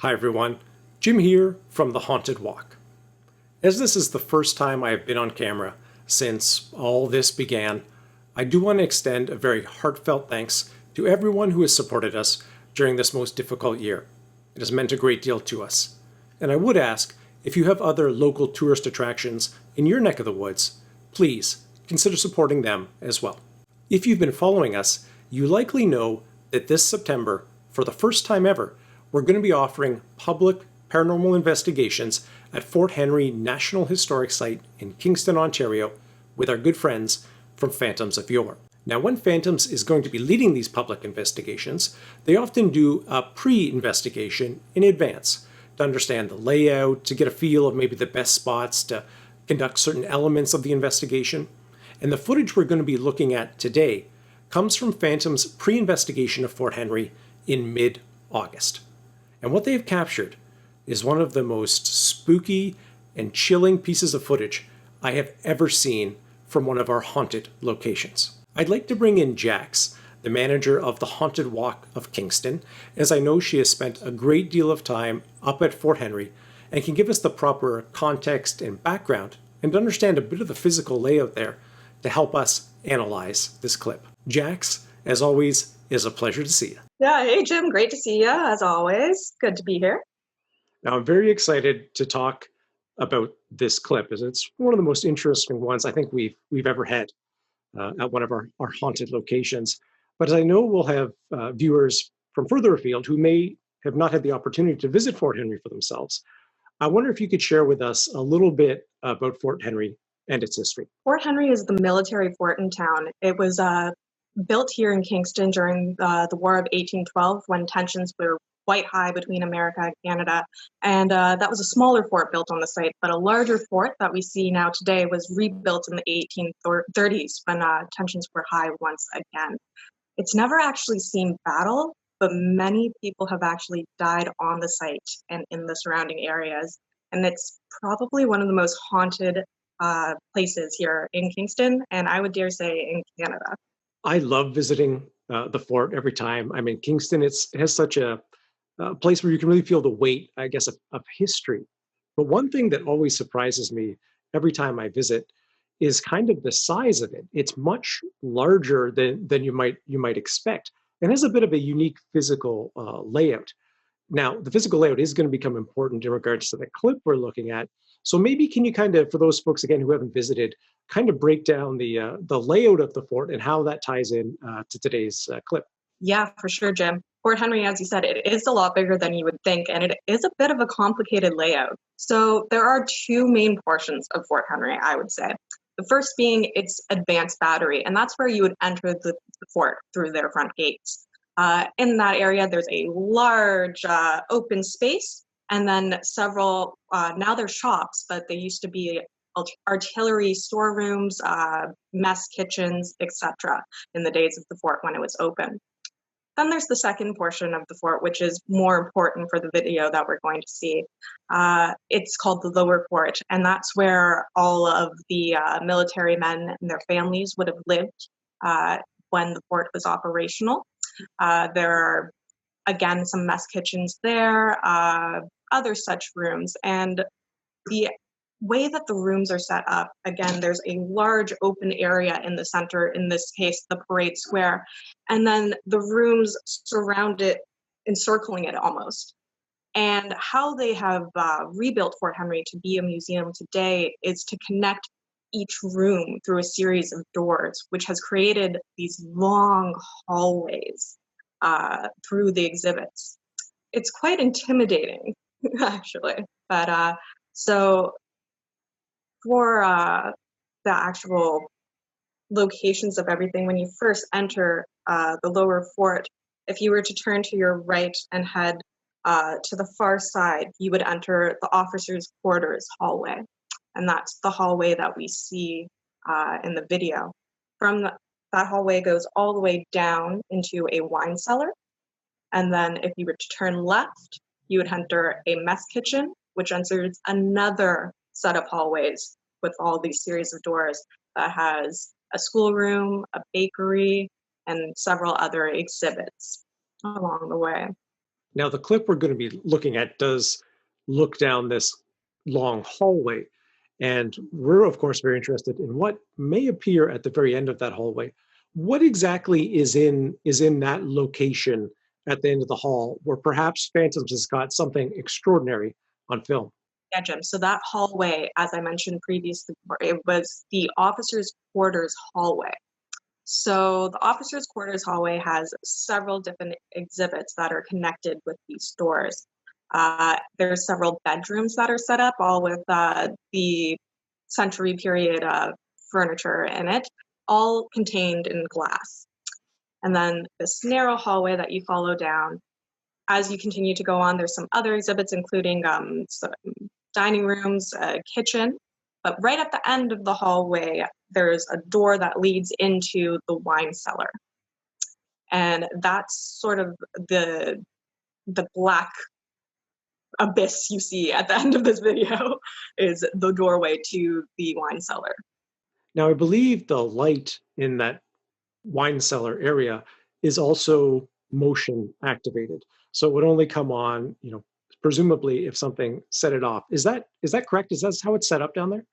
Hi everyone, Jim here from The Haunted Walk. As this is the first time I have been on camera since all this began, I do want to extend a very heartfelt thanks to everyone who has supported us during this most difficult year. It has meant a great deal to us. And I would ask, if you have other local tourist attractions in your neck of the woods, please consider supporting them as well. If you've been following us, you likely know that this September, for the first time ever, we're going to be offering public paranormal investigations at Fort Henry National Historic Site in Kingston, Ontario, with our good friends from Phantoms of Yore. Now, when Phantoms is going to be leading these public investigations, they often do a pre-investigation in advance to understand the layout, to get a feel of maybe the best spots to conduct certain elements of the investigation. And the footage we're going to be looking at today comes from Phantom's pre-investigation of Fort Henry in mid-August. And what they have captured is one of the most spooky and chilling pieces of footage I have ever seen from one of our haunted locations. I'd like to bring in Jax, the manager of the Haunted Walk of Kingston, as I know she has spent a great deal of time up at Fort Henry and can give us the proper context and background and understand a bit of the physical layout there to help us analyze this clip. Jax, as always, is a pleasure to see you. Yeah, hey Jim, great to see you as always. Good to be here. Now, I'm very excited to talk about this clip, as it's one of the most interesting ones I think we've ever had at one of our haunted locations. But as I know we'll have viewers from further afield who may have not had the opportunity to visit Fort Henry for themselves, I wonder if you could share with us a little bit about Fort Henry and its history. Fort Henry is the military fort in town. It was built here in Kingston during the War of 1812 when tensions were quite high between America and Canada. And that was a smaller fort built on the site, but a larger fort that we see now today was rebuilt in the 1830s when tensions were high once again. It's never actually seen battle, but many people have actually died on the site and in the surrounding areas. And it's probably one of the most haunted places here in Kingston, and I would dare say in Canada. I love visiting the fort every time I'm in Kingston. It has such a place where you can really feel the weight, I guess, of history. But one thing that always surprises me every time I visit is kind of the size of it. It's much larger than you might expect, and has a bit of a unique physical layout. Now, the physical layout is going to become important in regards to the clip we're looking at. So maybe can you kind of, for those folks again who haven't visited, kind of break down the layout of the fort and how that ties in to today's clip? Yeah, for sure, Jim. Fort Henry, as you said, it is a lot bigger than you would think, and it is a bit of a complicated layout. So there are two main portions of Fort Henry, I would say. The first being its advanced battery, and that's where you would enter the fort through their front gates. In that area, there's a large open space, and then several, now they're shops, but they used to be artillery storerooms, mess kitchens, etc. in the days of the fort when it was open. Then there's the second portion of the fort, which is more important for the video that we're going to see. It's called the lower fort, and that's where all of the military men and their families would have lived when the fort was operational. There are, again, some mess kitchens there, other such rooms. And the way that the rooms are set up, again, there's a large open area in the center, in this case, the parade square, and then the rooms surround it, encircling it almost. And how they have rebuilt Fort Henry to be a museum today is to connect each room through a series of doors, which has created these long hallways through the exhibits. It's quite intimidating, actually. But so for the actual locations of everything, when you first enter the lower fort, if you were to turn to your right and head to the far side, you would enter the officers' quarters hallway. And that's the hallway that we see in the video. That hallway goes all the way down into a wine cellar. And then if you were to turn left, you would enter a mess kitchen, which enters another set of hallways with all these series of doors that has a schoolroom, a bakery, and several other exhibits along the way. Now, the clip we're going to be looking at does look down this long hallway. And we're, of course, very interested in what may appear at the very end of that hallway. What exactly is in that location at the end of the hall where perhaps Phantoms has got something extraordinary on film? Yeah, Jim. So that hallway, as I mentioned previously, it was the officers' quarters hallway. So the officers' quarters hallway has several different exhibits that are connected with these doors. There's several bedrooms that are set up, all with the century period furniture in it, all contained in glass. And then this narrow hallway that you follow down, as you continue to go on, there's some other exhibits, including some dining rooms, a kitchen. But right at the end of the hallway, there's a door that leads into the wine cellar. And that's sort of the black abyss you see at the end of this video is the doorway to the wine cellar. Now, I believe the light in that wine cellar area is also motion activated. So it would only come on, presumably if something set it off. Is that correct? Is that how it's set up down there?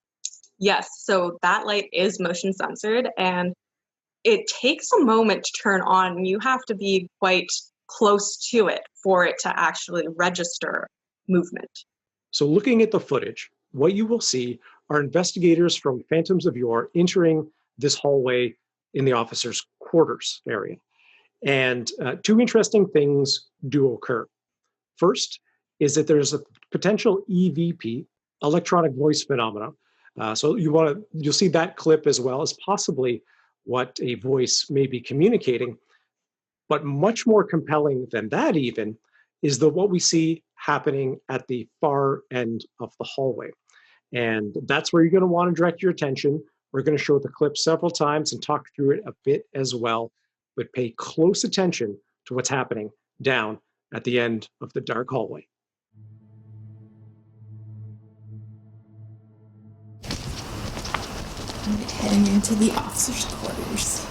Yes, so that light is motion censored and it takes a moment to turn on. You have to be quite close to it for it to actually register movement. So looking at the footage, what you will see are investigators from Phantoms of Yore entering this hallway in the officers' quarters area. And two interesting things do occur. First is that there's a potential EVP, electronic voice phenomena. So you'll see that clip as well as possibly what a voice may be communicating. But much more compelling than that even is what we see happening at the far end of the hallway. And that's where you're going to want to direct your attention. We're going to show the clip several times and talk through it a bit as well, but pay close attention to what's happening down at the end of the dark hallway. I'm heading into the officers' quarters.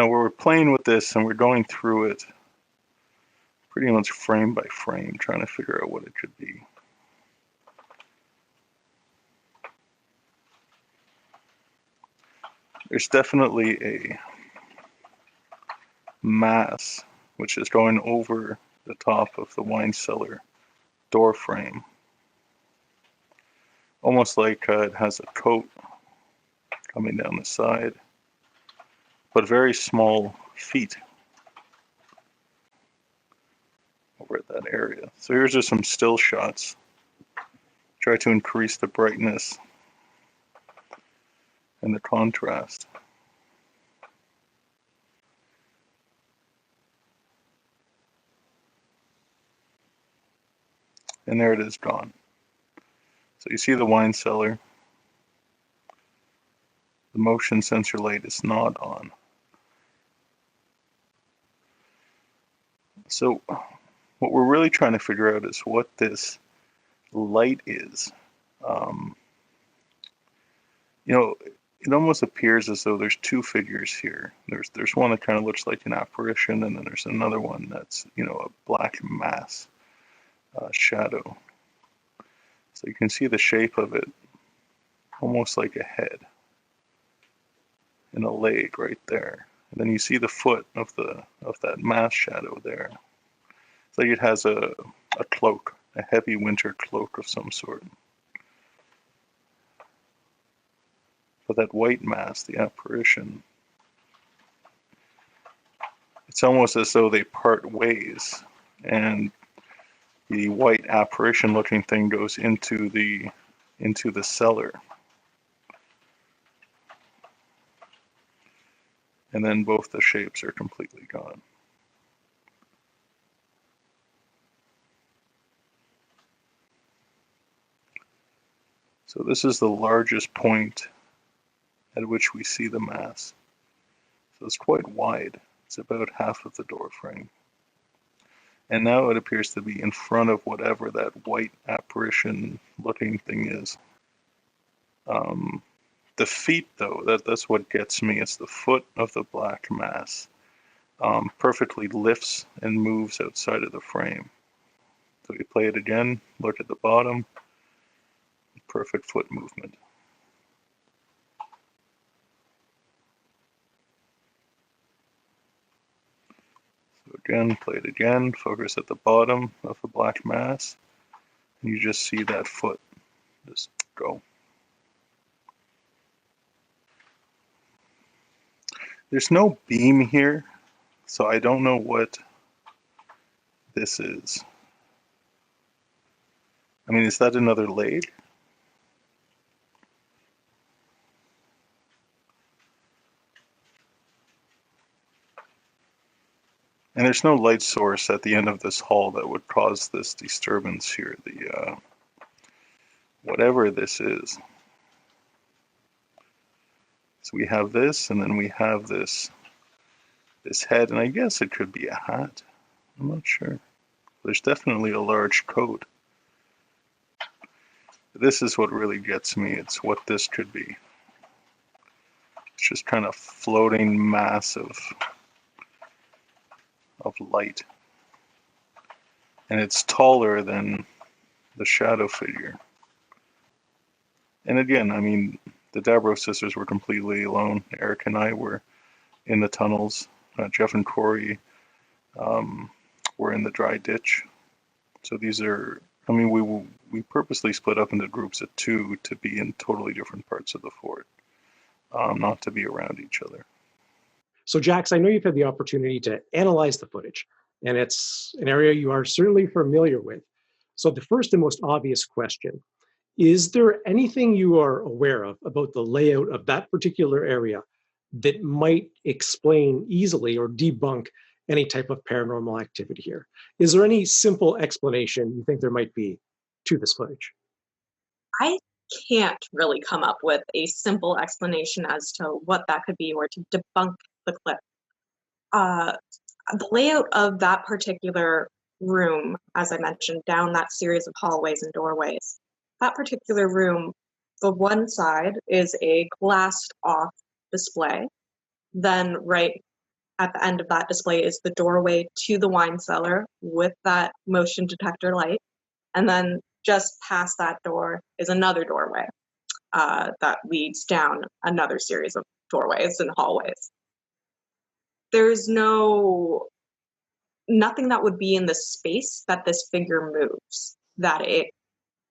We're playing with this and we're going through it pretty much frame by frame, trying to figure out what it could be. There's definitely a mass which is going over the top of the wine cellar door frame. Almost like it has a coat coming down the side, but very small feet over at that area. So here's just some still shots. Try to increase the brightness and the contrast. And there it is gone. So you see the wine cellar. The motion sensor light is not on. So what we're really trying to figure out is what this light is. It almost appears as though there's two figures here. There's one that kind of looks like an apparition, and then there's another one that's, a black mass shadow. So you can see the shape of it, almost like a head and a leg right there. And then you see the foot of that mass shadow there. like it has a cloak, a heavy winter cloak of some sort. But that white mass, the apparition, it's almost as though they part ways, and the white apparition looking thing goes into the cellar. And then both the shapes are completely gone. So this is the largest point at which we see the mass. So it's quite wide. It's about half of the door frame. And now it appears to be in front of whatever that white apparition looking thing is. The feet, though, that's what gets me. It's the foot of the black mass. Perfectly lifts and moves outside of the frame. So you play it again, look at the bottom, perfect foot movement. So again, play it again, focus at the bottom of the black mass, and you just see that foot just go. There's no beam here, so I don't know what this is. I mean, is that another leg? And there's no light source at the end of this hall that would cause this disturbance here. The whatever this is. So we have this, and then we have this head, and I guess it could be a hat. I'm not sure. There's definitely a large coat. This is what really gets me. It's what this could be. It's just kind of floating mass of light. And it's taller than the shadow figure. And again, I mean, the Dabro sisters were completely alone. Eric and I were in the tunnels. Jeff and Corey were in the dry ditch. So these are, I mean, we purposely split up into groups of 2 to be in totally different parts of the fort, not to be around each other. So Jax, I know you've had the opportunity to analyze the footage, and it's an area you are certainly familiar with. So the first and most obvious question, is there anything you are aware of about the layout of that particular area that might explain easily or debunk any type of paranormal activity here? Is there any simple explanation you think there might be to this footage? I can't really come up with a simple explanation as to what that could be or to debunk the clip. The layout of that particular room, as I mentioned, down that series of hallways and doorways, that particular room, the one side is a glassed off display. Then right at the end of that display is the doorway to the wine cellar with that motion detector light. And then just past that door is another doorway that leads down another series of doorways and hallways. There's nothing that would be in the space that this figure moves.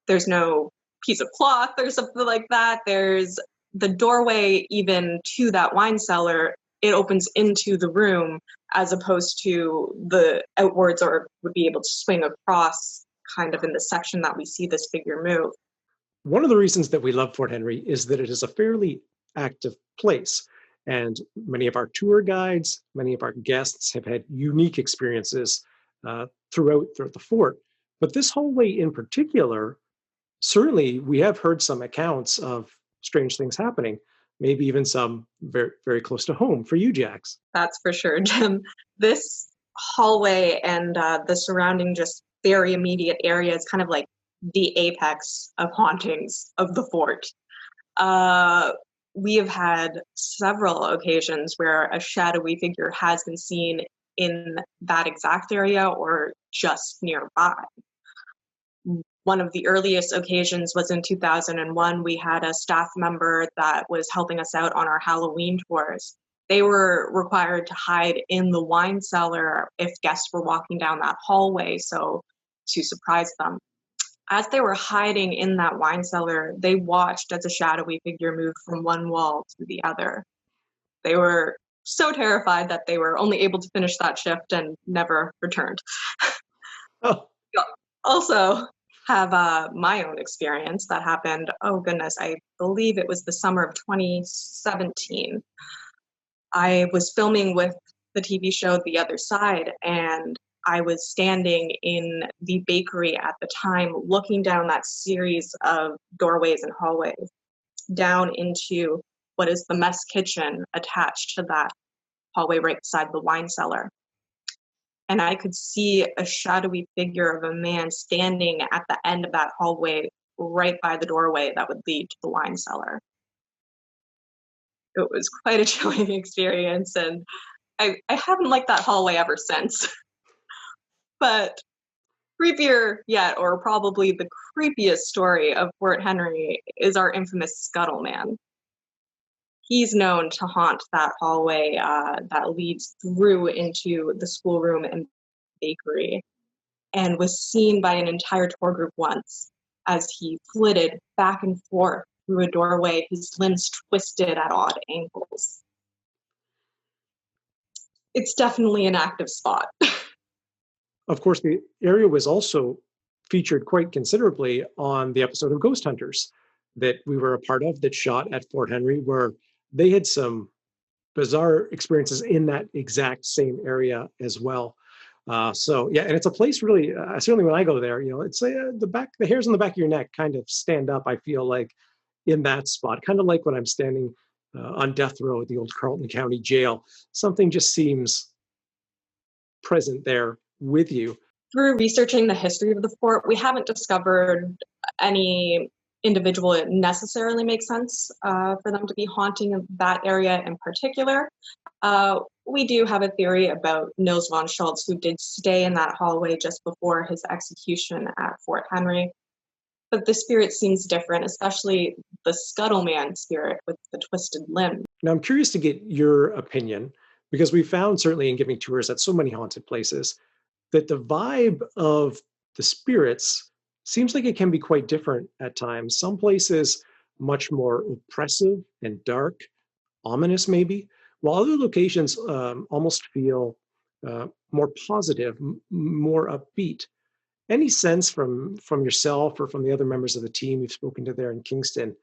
There's no piece of cloth or something like that. There's the doorway even to that wine cellar. It opens into the room as opposed to the outwards, or would be able to swing across kind of in the section that we see this figure move. One of the reasons that we love Fort Henry is that it is a fairly active place. And many of our tour guides, many of our guests have had unique experiences throughout the fort. But this hallway in particular, certainly we have heard some accounts of strange things happening, maybe even some very, very close to home for you, Jax. That's for sure, Jim. This hallway and the surrounding just very immediate area is kind of like the apex of hauntings of the fort. We have had several occasions where a shadowy figure has been seen in that exact area or just nearby. One of the earliest occasions was in 2001. We had a staff member that was helping us out on our Halloween tours, They were required to hide in the wine cellar if guests were walking down that hallway, so to surprise them. As they were hiding in that wine cellar, they watched as a shadowy figure moved from one wall to the other. They were so terrified that they were only able to finish that shift and never returned. Oh, Also, have my own experience that happened. Oh goodness, I believe it was the summer of 2017. I was filming with the TV show The Other Side, and I was standing in the bakery at the time, looking down that series of doorways and hallways down into what is the mess kitchen attached to that hallway right beside the wine cellar. And I could see a shadowy figure of a man standing at the end of that hallway right by the doorway that would lead to the wine cellar. It was quite a chilling experience, and I haven't liked that hallway ever since. But creepier yet, or probably the creepiest story of Fort Henry, is our infamous Scuttle Man. He's known to haunt that hallway that leads through into the schoolroom and bakery, and was seen by an entire tour group once as he flitted back and forth through a doorway, his limbs twisted at odd angles. It's definitely an active spot. of course, the area was also featured quite considerably on the episode of Ghost Hunters that we were a part of that shot at Fort Henry, where they had some bizarre experiences in that exact same area as well. So yeah, and it's a place really. Certainly, when I go there, it's the hairs on the back of your neck kind of stand up. I feel like in that spot, kind of like when I'm standing on death row at the old Carleton County Jail. Something just seems present there with you. Through researching the history of the fort, we haven't discovered any individual it necessarily makes sense for them to be haunting that area in particular. We do have a theory about Nils von Schultz, who did stay in that hallway just before his execution at Fort Henry. But the spirit seems different, especially the Scuttleman spirit with the twisted limb. Now, I'm curious to get your opinion, because we found, certainly in giving tours at so many haunted places, that the vibe of the spirits seems like it can be quite different at times. Some places much more oppressive and dark, ominous maybe, while other locations almost feel more positive, more upbeat. Any sense from yourself or from the other members of the team you've spoken to there in Kingston,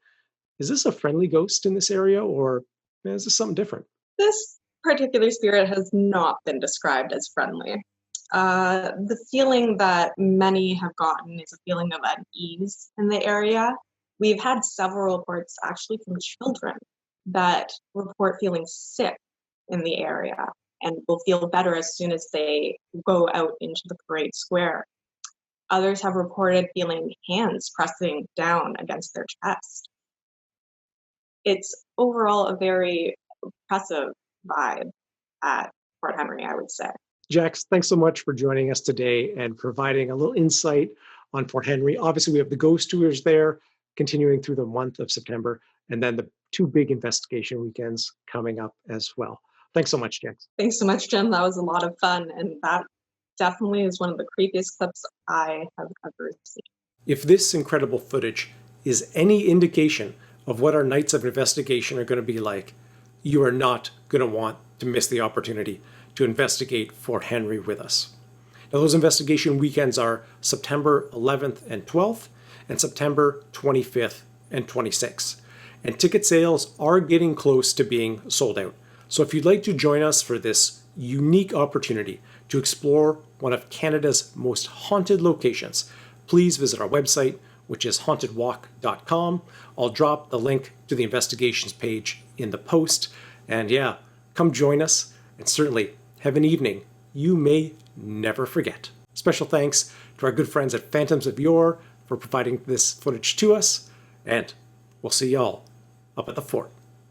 is this a friendly ghost in this area, or is this something different? This particular spirit has not been described as friendly. The feeling that many have gotten is a feeling of unease in the area. We've had several reports actually from children that report feeling sick in the area and will feel better as soon as they go out into the parade square. Others have reported feeling hands pressing down against their chest. It's overall a very oppressive vibe at Fort Henry, I would say. Jax, thanks so much for joining us today and providing a little insight on Fort Henry. Obviously, we have the ghost tours there continuing through the month of September, and then the 2 big investigation weekends coming up as well. Thanks so much, Jax. Thanks so much, Jim. That was a lot of fun, and that definitely is one of the creepiest clips I have ever seen. If this incredible footage is any indication of what our nights of investigation are going to be like, you are not going to want to miss the opportunity to investigate Fort Henry with us. Now, those investigation weekends are September 11th and 12th, and September 25th and 26th. And ticket sales are getting close to being sold out. So if you'd like to join us for this unique opportunity to explore one of Canada's most haunted locations, please visit our website, which is hauntedwalk.com. I'll drop the link to the investigations page in the post. And yeah, come join us, and certainly have an evening you may never forget. Special thanks to our good friends at Phantoms of Yore for providing this footage to us, and we'll see y'all up at the fort.